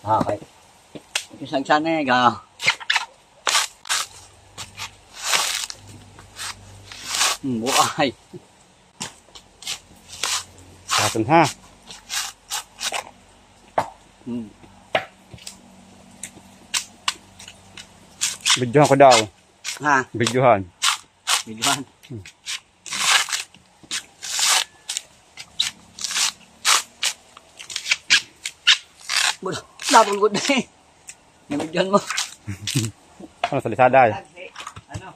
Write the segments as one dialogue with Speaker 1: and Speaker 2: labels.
Speaker 1: Okay. Isang sanig, ha? Buhay.
Speaker 2: Katon ha. Videohan ko daw.
Speaker 1: Ha?
Speaker 2: Videohan.
Speaker 1: Videohan. Napon ko na eh. Nabidyohan mo.
Speaker 2: Ano sa lisada eh?
Speaker 1: Ano?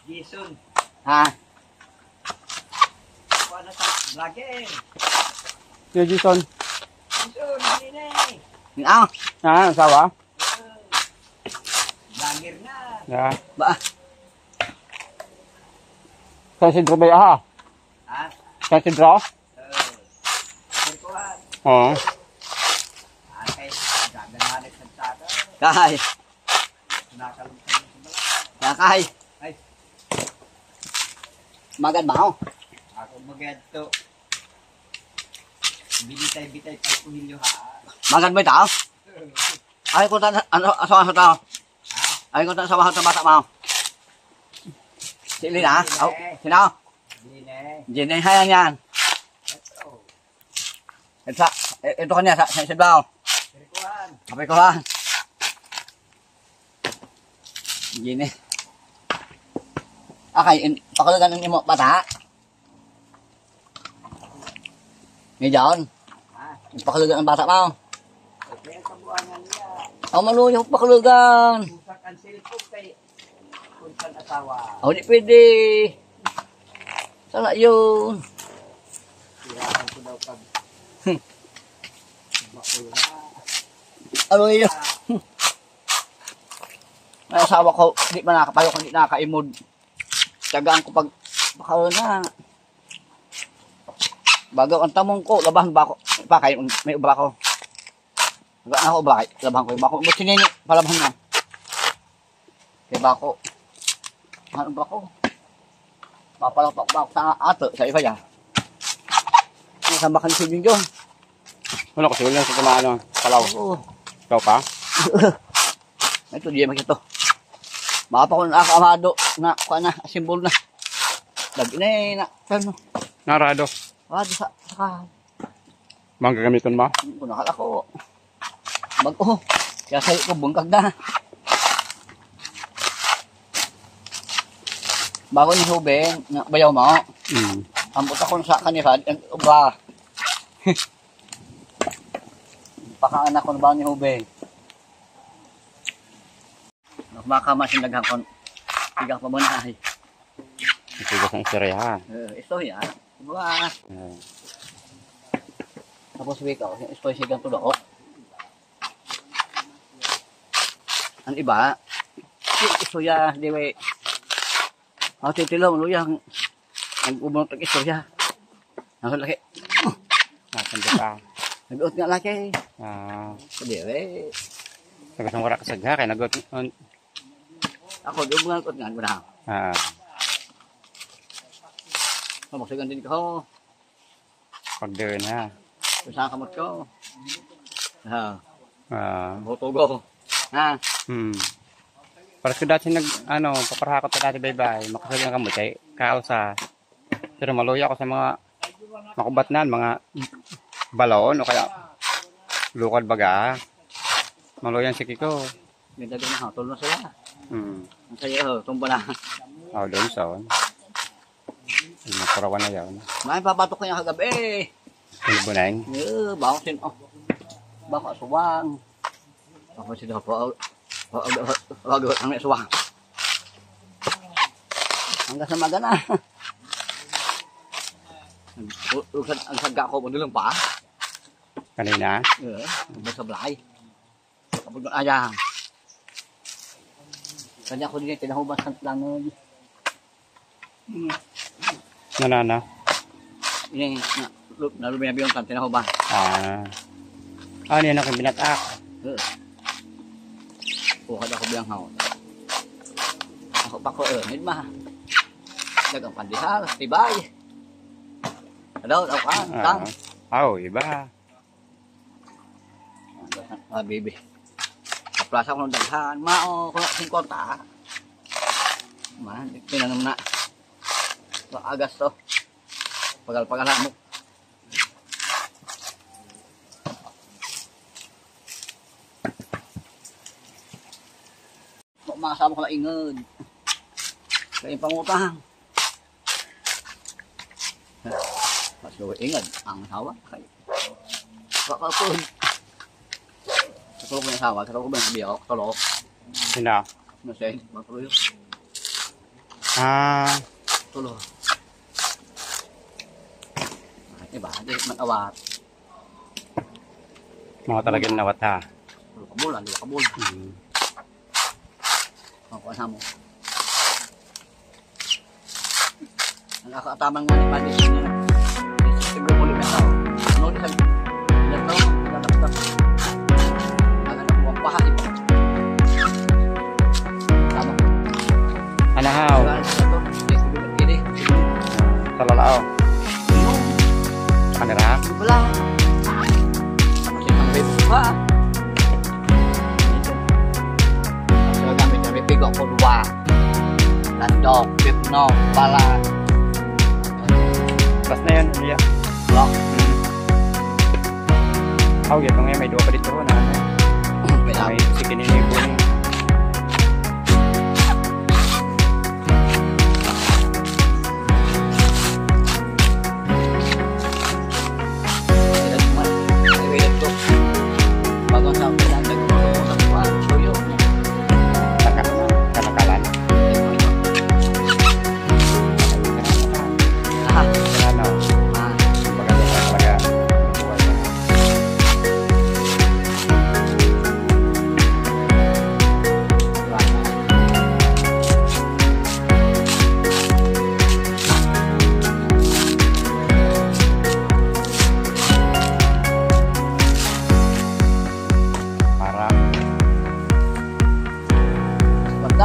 Speaker 1: Jason. Ha? Ano sa vlogger?
Speaker 2: Yo, Jason.
Speaker 1: Jason, hindi na eh. Ah?
Speaker 2: Ah, sawa?
Speaker 1: Vlogger na.
Speaker 2: Yeah.
Speaker 1: Ba?
Speaker 2: Sa Sidro ba ha?
Speaker 1: Ha?
Speaker 2: Sa Sidro?
Speaker 1: Sirkuhan.
Speaker 2: Oo.
Speaker 1: Kay. Kay. Ay. Magad ba ako? Ako magad to. Binitay-bitay pag kuhilyo ha. Magad mo ito? Ay ko ta ano asawa sa tao. Ay ko ta asawa sa bata mo. Sili na? Oh, sino? Jine. Jine hayan yan. Ito kanya sa Sidbaw. Kapay ko ha. Gini. Okay, pakalagan ng imo bata. Ngayon. Pakalagan ng bata mo. Oh, maluyo pakalagan. Usakan cellphone kay kunsan asawa. Oh, di pwede. Sala yun. Tirahan ko daw pag ano yun? May asawa ko, hindi pa nakapayok, hindi nakakaimod. Tiyagaan ko pag baka na. Bago ang tamong ko, labahan ba ako? Bakay, may ubra ko. Labahan ako, bakay, labahan ko. Bako, ba't sinini, palabahan na. Kaya bako, ano ba ko? Mapalapak ba ako sa ato, sa iba ya. Nasaan ba ka ni Sibing doon?
Speaker 2: Ano ko siguro sa tumaano? Palaw.
Speaker 1: Oo.
Speaker 2: Ikaw pa?
Speaker 1: Ito, di makito. Baka pa kung nakakamado na, kuha na, simbol na. Lagi na eh, na, ano.
Speaker 2: Narado.
Speaker 1: Di sa,
Speaker 2: Bang gagamiton mo?
Speaker 1: Nakal ako. Bago. Kaya sa'yo ko, bungkag na. Bago ni Ruben, bayaw mo. Ambot ako sa kanila, ba? Pakaanak ko na ba ni Ruben? Baka masindaghang kon. Tigang pa mo na ay.
Speaker 2: Tigas ang istorya ha.
Speaker 1: Ito yan. Diba? Tapos wika, ito sigang tulok. Ang iba, ito ya, di ba? Ako titilo, maluyang. Nag-ubunot ang istorya. Ang laki.
Speaker 2: Nasaan ka?
Speaker 1: Nag-uot nga laki. Di ba?
Speaker 2: Tagas ng warak kasagha, kaya nag-uot.
Speaker 1: Ako, di ba nga nga na. Mamaksagan din ko.
Speaker 2: Pag-doon ha.
Speaker 1: Kung saan kamot ko. Butugo.
Speaker 2: Paras ko dati paparahakot na dati baybay. Makasabi ng kamot ay kausa. Pero maluya ako sa mga makubatnan, mga balon o kaya lukad baga. Maluya ang siki ko.
Speaker 1: Ganda din na, tulong na sila. Ang saya, tumba na.
Speaker 2: Doon sa naparawan na yun.
Speaker 1: May papatok ko niya kagabi.
Speaker 2: Buneng?
Speaker 1: Bako sin, bako suwang. Bako sin ako, ang may suwang. Hanggang sa magana. Ang sagga ko, madulang pa.
Speaker 2: Kanina?
Speaker 1: Sa blay. Kapag doon ayang. Kanya ko din tinahubas ng langon.
Speaker 2: Nanana?
Speaker 1: Ini nalubi yung kantina ho ba?
Speaker 2: Ano yan ang binatak?
Speaker 1: Kuha ako bilang haw. Ako pa ko hindi ma. Dagang pandihal, tibay. Ano, ka, tang.
Speaker 2: Iba.
Speaker 1: Bibi. Kaplasa ko ng daghan. Mao, kung 50. Man, tinanong na. Agas to. Pagal-pagalan mo. Makasama ko na ingod. Kaya yung pangutang. Mas ingod. Ang asawa. Kakapod. Katulog ko yung asawa. Katulog ko ba yung sabi ako? Katulog.
Speaker 2: Sino?
Speaker 1: Masay. Matulog. Tulog. Iba, hindi mag-awat.
Speaker 2: Mga talagang nawat ha.
Speaker 1: Tulog kabul, hindi kabul. Ang kuha mo. Ang kakatamang mga nipandis niya. Siguro ko lumit ako. Ano di sa ilan tao? Nagtatap. Ang anak mo ang pahali pa. Tama.
Speaker 2: Anahaw. Talalao. Kanira.
Speaker 1: Wala. Kasi pang bebo ba? So gamit na bibigo ko dua. Nandok, pipno, pala.
Speaker 2: Bas na yun. Iya.
Speaker 1: Lock.
Speaker 2: Oh, yan ngayon may dua pa dito na. May sikinin yung buong.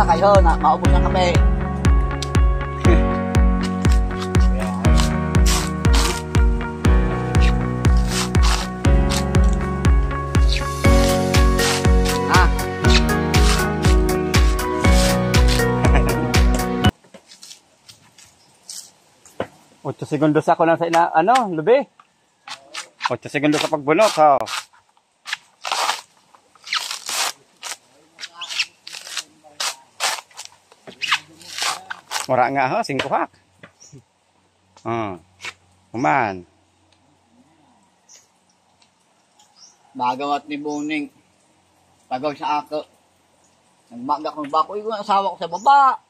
Speaker 1: Kayo na maubos ang kape. Ah.
Speaker 2: 8 segundos ako lang sa lubi. 8 segundos sa pagbunot ha. Mura nga ho, 5 hak. Kuman.
Speaker 1: Bagawat ni Boning. Tagaw sa ako. Nagmaga ko bako. Yung asawa ko sa baba.